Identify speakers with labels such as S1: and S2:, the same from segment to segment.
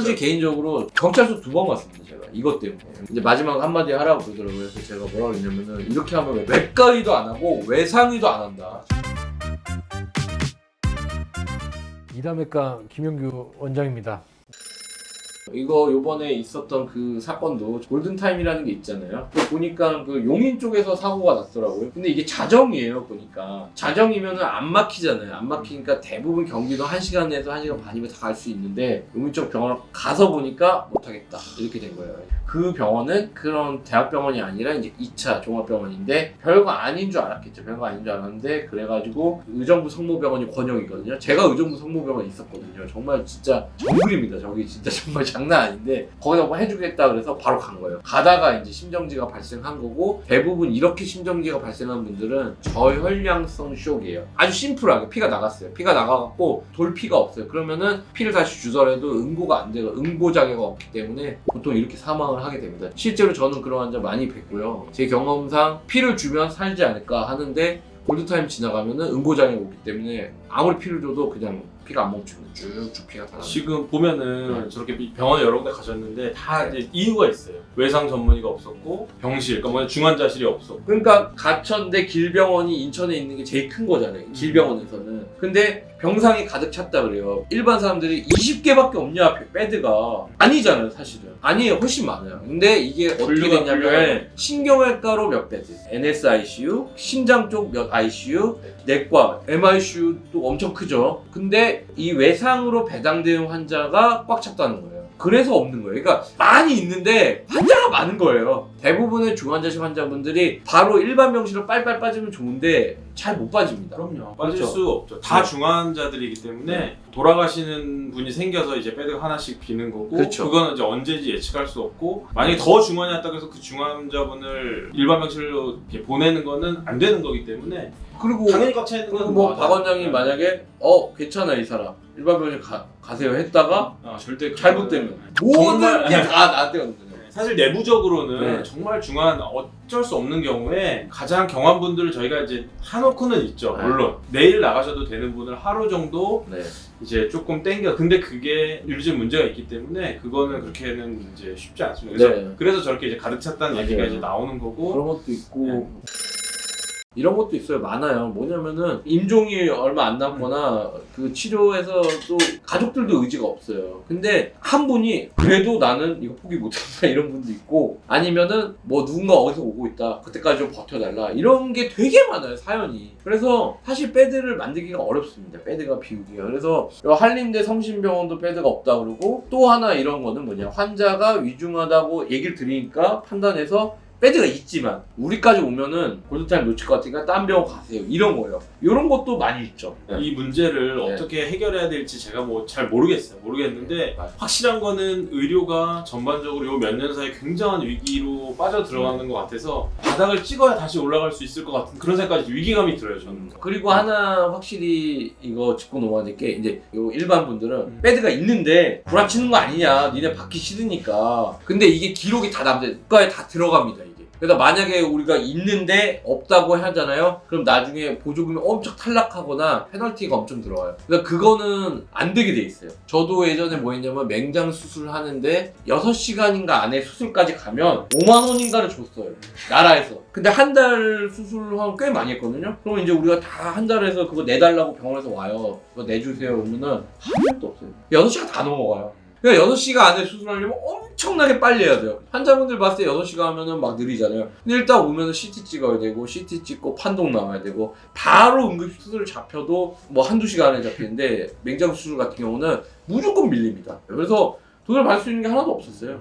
S1: 솔직히 개인적으로 경찰서 2번 갔습니다. 제가 이것 때문에 이제 마지막 한마디 하라고 그러더라고요. 그래서 제가 뭐라고 했냐면은 이렇게 하면 외과의도 안 하고 외상의도 안 한다.
S2: 이담외과 김용규 원장입니다.
S1: 이거 요번에 있었던 그 사건도 골든타임이라는 게 있잖아요. 보니까 그 용인 쪽에서 사고가 났더라고요. 근데 이게 자정이에요, 보니까. 자정이면은 안 막히잖아요. 안 막히니까 대부분 경기도 1시간 내에서 1시간 반이면 다 갈 수 있는데 용인 쪽 병원 가서 보니까 못하겠다. 이렇게 된 거예요. 그 병원은 그런 대학병원이 아니라 이제 2차 종합병원인데 별거 아닌 줄 알았겠죠. 별거 아닌 줄 알았는데 그래가지고 의정부 성모병원이 권역이거든요. 제가 의정부 성모병원에 있었거든요. 정말 진짜 정글입니다. 저기 진짜 정말 장난 아닌데 거기다 뭐 해주겠다 그래서 바로 간 거예요. 가다가 이제 심정지가 발생한 거고 대부분 이렇게 심정지가 발생한 분들은 저혈량성 쇼크예요. 아주 심플하게 피가 나갔어요. 피가 나가갖고 돌피가 없어요. 그러면은 피를 다시 주더라도 응고가 안 돼요. 응고 자격이 없기 때문에 보통 이렇게 사망을 하게 됩니다. 실제로 저는 그런 환자 많이 뵀고요. 제 경험상 피를 주면 살지 않을까 하는데 골드타임 지나가면은 응고장애가 오기 때문에 아무리 피를 줘도 그냥 피가 안 멈춥니다. 쭉쭉 피가 다 나요.
S3: 지금 보면은 저렇게 병원에 여러 군데 가셨는데 다 이제 이유가 있어요. 외상 전문의가 없었고 병실, 그러니까 뭐냐 중환자실이 없었고.
S1: 그러니까 가천대 길병원이 인천에 있는 게 제일 큰 거잖아요. 길병원에서는. 근데 병상이 가득 찼다 그래요. 일반 사람들이 20개밖에 없냐 베드가. 아니잖아요, 사실은. 아니에요, 훨씬 많아요. 근데 이게 어떻게 됐냐면 신경외과로 몇 베드, NSICU, 심장 쪽 몇 ICU, 내과, MICU도 엄청 크죠. 근데 이 외상으로 배당된 환자가 꽉 찼다는 거예요. 그래서 없는 거예요. 그러니까 많이 있는데 환자가 많은 거예요. 대부분의 중환자실 환자분들이 바로 일반 병실로 빨빨 빠지면 좋은데 잘 못 빠집니다.
S3: 그럼요. 빠질
S1: 그렇죠?
S3: 수 없죠. 다
S1: 네.
S3: 중환자들이기 때문에 돌아가시는 분이 생겨서 이제 베드가 하나씩 비는 거고
S1: 그렇죠.
S3: 그거는 이제 언제인지 예측할 수 없고 만약에 더 중환이었다고 해서 그 중환자분을 일반 병실로 이렇게 보내는 거는 안 되는 거기 때문에
S1: 그리고
S3: 당연히 꽉 차 있는 건
S1: 뭐 박 원장이 만약에 괜찮아 이 사람 일반 병실 가세요 했다가
S3: 절대
S1: 잘못되면
S3: 정말-
S1: 모든 게 다 나한테 오는 거죠.
S3: 사실 내부적으로는
S1: 네.
S3: 정말 중환 어쩔 수 없는 경우에 가장 경한 분들을 저희가 이제 해놓고는 있죠.
S1: 네.
S3: 물론 내일 나가셔도 되는 분을 하루 정도
S1: 네.
S3: 이제 조금 땡겨. 근데 그게 유리적 문제가 있기 때문에 그거는 그렇게는 이제 쉽지 않습니다. 그래서,
S1: 네.
S3: 그래서 저렇게 이제 가득 찼다는
S1: 맞아요.
S3: 얘기가 이제 나오는 거고.
S1: 그런 것도 있고
S3: 네.
S1: 이런 것도 있어요. 많아요. 뭐냐면은 임종이 얼마 안 남거나 그 치료에서 또 가족들도 의지가 없어요. 근데 한 분이 그래도 나는 이거 포기 못한다 이런 분도 있고 아니면은 뭐 누군가 어디서 오고 있다 그때까지 좀 버텨달라 이런 게 되게 많아요. 사연이. 그래서 사실 배드를 만들기가 어렵습니다. 배드가 비우기가. 그래서 한림대 성심병원도 배드가 없다 그러고 또 하나 이런 거는 뭐냐 환자가 위중하다고 얘기를 드리니까 판단해서 배드가 있지만 우리까지 오면은 골든타임 놓칠 것 같으니까 딴 병원 가세요 이런 거예요. 이런 것도 많이 있죠.
S3: 이 문제를
S1: 네.
S3: 어떻게 해결해야 될지 제가 뭐 잘 모르겠는데
S1: 맞아요.
S3: 확실한 거는 의료가 전반적으로 요 몇 년 사이에 굉장한 위기로 빠져 들어가는 것 같아서 바닥을 찍어야 다시 올라갈 수 있을 것 같은 그런 생각까지 위기감이 들어요 저는.
S1: 그리고 하나 확실히 이거 짚고 넘어가야 될 게 이제 요 일반 분들은 배드가 있는데 구라치는 거 아니냐 니네 받기 싫으니까. 근데 이게 기록이 다 남자 국가에 다 들어갑니다 이게. 그래서 만약에 우리가 있는데 없다고 하잖아요. 그럼 나중에 보조금이 엄청 탈락하거나 페널티가 엄청 들어와요. 그러니까 그거는 안 되게 돼 있어요. 저도 예전에 뭐 했냐면 맹장 수술을 하는데 6시간인가 안에 수술까지 가면 5만 원인가를 줬어요. 나라에서. 근데 한 달 수술하면 꽤 많이 했거든요. 그러면 이제 우리가 다 한 달에서 그거 내달라고 병원에서 와요. 그거 내주세요 그러면은 한 명도 없어요. 6시간 다 넘어가요. 그러니까 6시간 안에 수술하려면 엄청나게 빨리 해야 돼요. 환자분들 봤을 때 6시간 하면은 막 느리잖아요. 근데 일단 오면은 CT 찍어야 되고 CT 찍고 판독 나와야 되고 바로 응급수술 잡혀도 뭐 한두 시간에 잡히는데 맹장 수술 같은 경우는 무조건 밀립니다. 그래서 돈을 받을 수 있는 게 하나도 없었어요.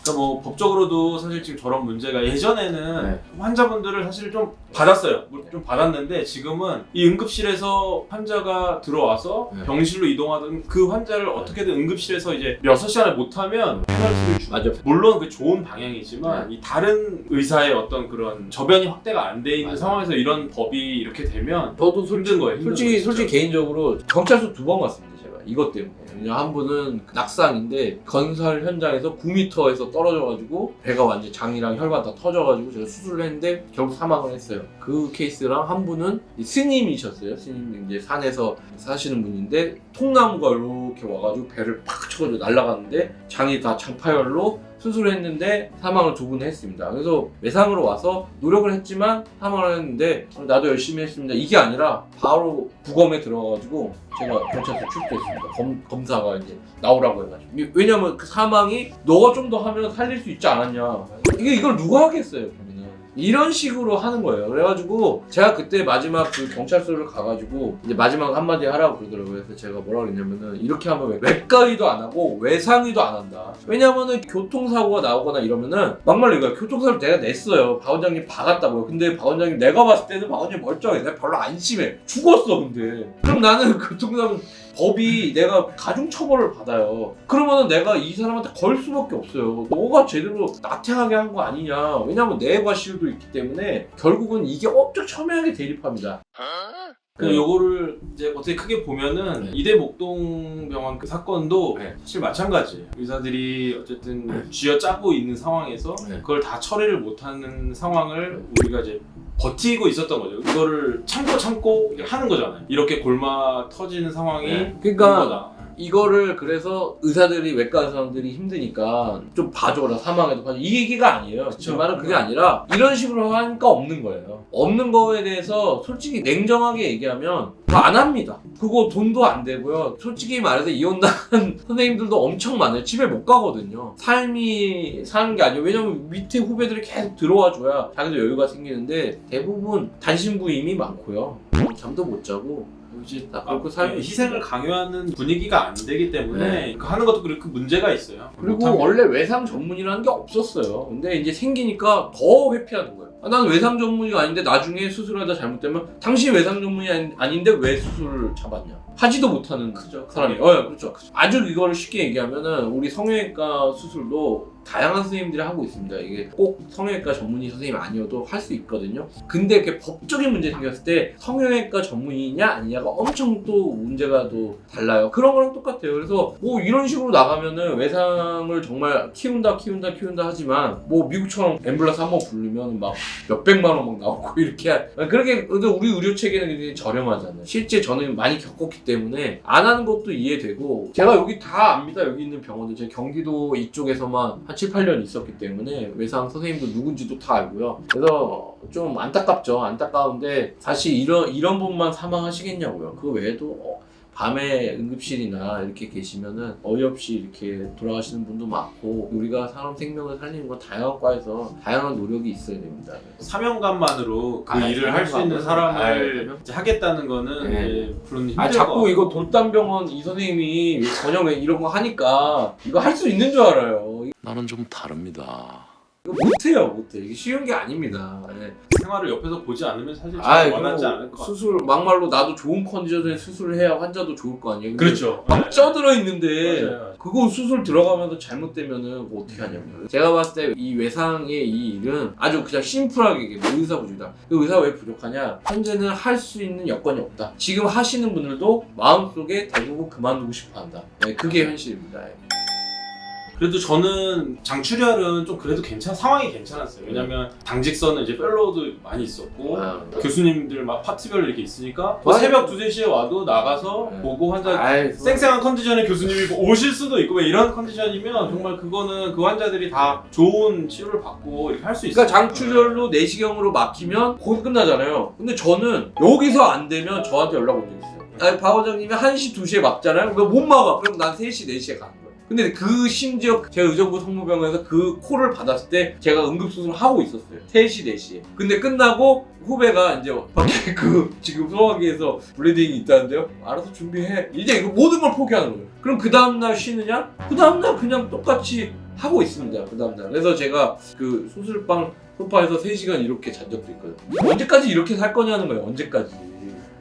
S3: 그러니까 뭐 법적으로도 사실 지금 저런 문제가 예전에는
S1: 네.
S3: 환자분들을 사실 좀 받았어요. 좀 받았는데 지금은 이 응급실에서 환자가 들어와서
S1: 네.
S3: 병실로 이동하던 그 환자를 어떻게든 응급실에서 이제 6시간을 못하면 페널티를 주고
S1: 맞아.
S3: 물론 그 좋은 방향이지만 이 다른 의사의 어떤 그런 저변이 확대가 안 돼 있는
S1: 맞아.
S3: 상황에서 이런 법이 이렇게 되면
S1: 저도
S3: 힘든 거예요. 힘든 거예요,
S1: 솔직히 개인적으로 경찰서 2번 갔습니다 제가 이것 때문에. 있어요. 한 분은 낙상인데 건설 현장에서 9m에서 떨어져가지고 배가 완전 장이랑 혈관 다 터져가지고 제가 수술을 했는데 결국 사망을 했어요. 그 케이스랑 한 분은 스님이셨어요. 스님 이제 산에서 사시는 분인데 통나무가 이렇게 와가지고 배를 팍 쳐가지고 날아갔는데 장이 다 장파열로 수술을 했는데 사망을 두 분 했습니다. 그래서 외상으로 와서 노력을 했지만 사망을 했는데 나도 열심히 했습니다. 이게 아니라 바로 부검에 들어가가지고 제가 경찰서 출두했습니다. 검사가 이제 나오라고 해가지고. 왜냐면 그 사망이 너가 좀 더 하면 살릴 수 있지 않았냐. 이걸 누가 하겠어요, 그러면은. 이런 식으로 하는 거예요. 그래가지고 제가 그때 마지막 그 경찰서를 가가지고 이제 마지막 한마디 하라고 그러더라고요. 그래서 제가 뭐라 그랬냐면은 이렇게 하면 외과의도 안 하고 외상의도 안 한다. 왜냐면은 교통사고가 나오거나 이러면은 막말로 이거야. 교통사고를 내가 냈어요. 박 원장님 박았다고요. 근데 박 원장님 내가 봤을 때는 박 원장님 멀쩡해. 내가 별로 안 심해. 죽었어 근데. 그럼 나는 교통사고 법이 내가 가중처벌을 받아요. 그러면은 내가 이 사람한테 걸 수밖에 없어요. 너가 제대로 나태하게 한 거 아니냐. 왜냐면 내 과실도 있기 때문에 결국은 이게 엄청 첨예하게 대립합니다.
S3: 그 요거를 이제 어떻게 크게 보면은 이대 목동병원 그 사건도
S1: 네.
S3: 사실 마찬가지예요. 의사들이 어쨌든 쥐어짜고 있는 상황에서
S1: 네.
S3: 그걸 다 처리를 못하는 상황을 우리가 이제 버티고 있었던 거죠. 이거를 참고 하는 거잖아요. 이렇게 골마 터지는 상황이
S1: 네. 그러니까
S3: 온 거다.
S1: 이거를 그래서 의사들이 외과 의사들이 힘드니까 좀 봐줘라 사망에도 봐줘 이 얘기가 아니에요. 제 말은 그게 아니라 이런 식으로 하니까 없는 거예요. 없는 거에 대해서 솔직히 냉정하게 얘기하면 안 합니다. 그거 돈도 안 되고요. 솔직히 말해서 이혼당한 선생님들도 엄청 많아요. 집에 못 가거든요. 삶이 사는 게 아니에요. 왜냐면 밑에 후배들이 계속 들어와 줘야 자기도 여유가 생기는데 대부분 단신부임이 많고요. 잠도 못 자고 이제 딱 그렇고 살고
S3: 희생을 강요하는 분위기가 안 되기 때문에
S1: 네.
S3: 그 하는 것도 그렇게 문제가 있어요.
S1: 그리고
S3: 못하면.
S1: 원래 외상 전문이라는 게 없었어요. 근데 이제 생기니까 더 회피하는 거예요. 나는 외상 전문의가 아닌데 나중에 수술하다 잘못되면 당신 외상 전문이 아닌데 왜 수술을 잡았냐. 하지도 못하는 사람이. 그렇죠. 아주 이거를 쉽게 얘기하면은 우리 성형외과 수술도 다양한 선생님들이 하고 있습니다. 이게 꼭 성형외과 전문의 선생님 아니어도 할 수 있거든요. 근데 이렇게 법적인 문제 생겼을 때 성형외과 전문의냐 아니냐가 엄청 또 문제가 또 달라요. 그런 거랑 똑같아요. 그래서 뭐 이런 식으로 나가면은 외상을 정말 키운다 하지만 뭐 미국처럼 앰뷸런스 한번 부르면 막 몇백만 원 막 나오고 이렇게 그렇게 근데 우리 의료 체계는 굉장히 저렴하잖아요. 실제 저는 많이 겪었기 때문에 안 하는 것도 이해되고 제가 여기 다 압니다. 여기 있는 병원들 제가 경기도 이쪽에서만 한 7, 8년 있었기 때문에 외상 선생님도 누군지도 다 알고요. 그래서 좀 안타깝죠. 안타까운데 사실 이런 분만 사망하시겠냐고요. 그 외에도 밤에 응급실이나 이렇게 계시면은 어이없이 이렇게 돌아가시는 분도 많고 우리가 사람 생명을 살리는 건 다양한 과에서 다양한 노력이 있어야 됩니다.
S3: 사명감만으로 그
S1: 아,
S3: 일을 할 수 있는
S1: 사명감은?
S3: 사람을 이제 하겠다는 거는
S1: 네.
S3: 이제 물론 힘들
S1: 자꾸
S3: 것
S1: 이거
S3: 같고.
S1: 돌담병원 이 선생님이 전형 이런 거 하니까 이거 할 수 있는 줄 알아요.
S4: 나는 좀 다릅니다.
S1: 이거 못해. 이게 쉬운 게 아닙니다. 네.
S3: 생활을 옆에서 보지 않으면 사실 잘 원하지
S1: 이거
S3: 않을 것 같아요.
S1: 수술 막말로 나도 좋은 컨디션에 수술을 해야 환자도 좋을 거 아니에요. 근데
S3: 그렇죠.
S1: 막 쪄들어 있는데
S3: 맞아요.
S1: 그거 수술 들어가면서 잘못되면은 그거 어떻게 하냐고요. 제가 봤을 때 이 외상의 이 일은 아주 그냥 심플하게 이게 의사 부족이다. 그 의사 왜 부족하냐? 현재는 할 수 있는 여건이 없다. 지금 하시는 분들도 마음속에 대부분 그만두고 싶어한다. 네, 그게 현실입니다.
S3: 그래도 저는 장출혈은 좀 그래도 상황이 괜찮았어요. 왜냐면 당직선은 이제 펠로우도 많이 있었고 교수님들 막 파트별 이렇게 있으니까 뭐
S1: 맞아요.
S3: 새벽 2-3시에 와도 나가서
S1: 네.
S3: 보고 환자 쌩쌩한 컨디션의 교수님이 오실 수도 있고 왜 이런 컨디션이면 정말 그거는 그 환자들이 다 좋은 치료를 받고 이렇게 할 수 있어요.
S1: 그러니까 장출혈로 내시경으로 막히면 거기 끝나잖아요. 근데 저는 여기서 안 되면 저한테 연락 온 적 있어요. 박 원장님이 1시, 2시에 막잖아요. 그럼 못 막아. 그럼 난 3시, 4시에 가는 거예요. 근데 그 심지어 제가 의정부 성모병원에서 그 콜을 받았을 때 제가 응급수술을 하고 있었어요. 3시, 4시에. 근데 끝나고 후배가 이제 밖에 지금 소화기에서 블리딩이 있다는데요. 알아서 준비해. 이제 이거 모든 걸 포기하는 거예요. 그럼 그 다음날 쉬느냐? 그 다음날 그냥 똑같이 하고 있습니다. 그 다음날. 그래서 제가 그 수술방 소파에서 3시간 이렇게 잔 적도 있거든요. 언제까지 이렇게 살 거냐는 거예요. 언제까지.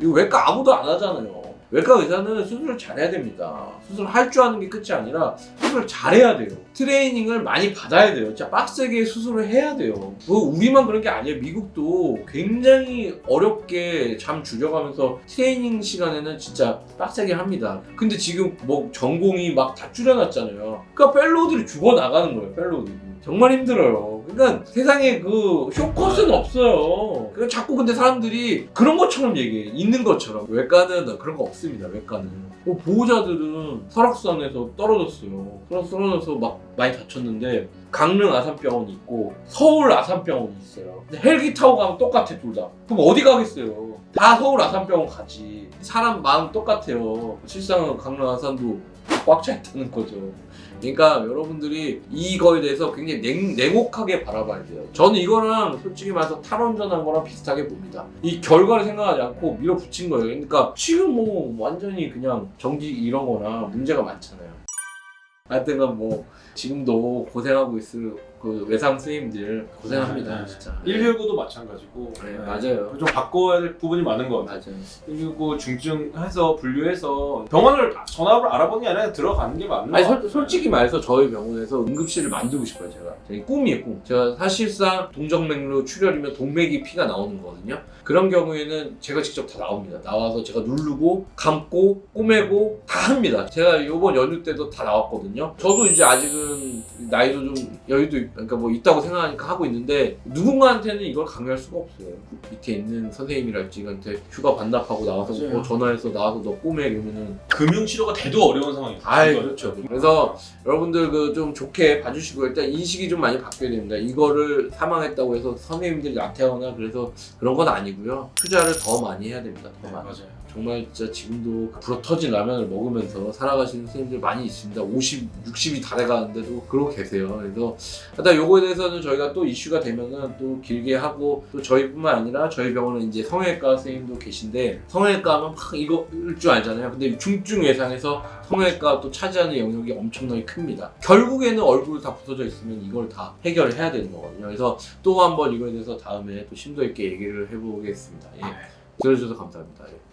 S1: 이거 외과 아무도 안 하잖아요. 외과 의사는 수술을 잘해야 됩니다. 수술할 줄 아는 게 끝이 아니라 수술을 잘해야 돼요. 트레이닝을 많이 받아야 돼요. 진짜 빡세게 수술을 해야 돼요. 뭐 우리만 그런 게 아니에요. 미국도 굉장히 어렵게 잠 줄여가면서 트레이닝 시간에는 진짜 빡세게 합니다. 근데 지금 뭐 전공이 막 다 줄여놨잖아요. 그러니까 펠로우들이 죽어나가는 거예요. 펠로우들이. 정말 힘들어요. 그러니까 세상에 그 쇼컷은 없어요. 그러니까 자꾸 근데 사람들이 그런 것처럼 얘기해. 있는 것처럼. 외과는 그런 거 없습니다. 외과는. 보호자들은 설악산에서 떨어졌어요. 떨어져서 막 많이 다쳤는데 강릉 아산병원이 있고 서울 아산병원이 있어요. 근데 헬기 타고 가면 똑같아 둘 다. 그럼 어디 가겠어요? 다 서울 아산병원 가지. 사람 마음 똑같아요. 실상은 강릉 아산도 꽉 차 있다는 거죠. 그러니까 여러분들이 이거에 대해서 굉장히 냉혹하게 바라봐야 돼요. 저는 이거랑 솔직히 말해서 탈원전한 거랑 비슷하게 봅니다. 이 결과를 생각하지 않고 밀어붙인 거예요. 그러니까 지금 뭐 완전히 그냥 정지 이런 거나 문제가 많잖아요. 하여튼간 뭐 지금도 고생하고 있을 그 외상 선생님들 고생합니다.
S3: 네.
S1: 진짜.
S3: 119도 마찬가지고.
S1: 네, 맞아요.
S3: 좀 바꿔야 될 부분이 많은 것 같아요.
S1: 맞아요.
S3: 119 중증해서 분류해서 병원을 전화로 알아보는 게 아니라 들어가는 게 맞는 것
S1: 아니
S3: 같아요.
S1: 솔직히 말해서 저희 병원에서 응급실을 만들고 싶어요. 제 꿈이에요. 꿈. 제가 사실상 동정맥류 출혈이면 동맥이 피가 나오는 거거든요. 그런 경우에는 제가 직접 다 나옵니다. 나와서 제가 누르고 감고 꼬매고 다 합니다. 제가 이번 연휴 때도 다 나왔거든요. 저도 이제 아직은 나이도 좀 여유도 그러니까 뭐 있다고 생각하니까 하고 있는데 누군가한테는 이걸 강요할 수가 없어요. 밑에 있는 선생님이랄지 이한테 휴가 반납하고 나와서
S3: 맞아요.
S1: 뭐 전화해서 나와서 너 꼬매 이러면은
S3: 금융치료가 돼도 어려운 상황이에요.
S1: 아이 그렇죠. 그래서 여러분들 그 좀 좋게 봐주시고 일단 인식이 좀 많이 바뀌어야 됩니다. 이거를 사망했다고 해서 선생님들이 나태하거나 그래서 그런 건 아니고요. 투자를 더 많이 해야 됩니다. 더
S3: 네,
S1: 많이.
S3: 맞아요.
S1: 정말 진짜 지금도 불어터진 라면을 먹으면서 살아가시는 선생님들 많이 있습니다. 50, 60이 다 돼가는데도 그러고 계세요. 그래서 일단 요거에 대해서는 저희가 또 이슈가 되면은 또 길게 하고 또 저희뿐만 아니라 저희 병원은 이제 성형외과 선생님도 계신데 성형외과 하면 막 이거일 줄 알잖아요. 근데 중증 외상에서 성형외과 또 차지하는 영역이 엄청나게 큽니다. 결국에는 얼굴 다 부서져 있으면 이걸 다 해결을 해야 되는 거거든요. 그래서 또 한번 이거에 대해서 다음에 또 심도 있게 얘기를 해보겠습니다. 예. 들어주셔서 감사합니다. 예.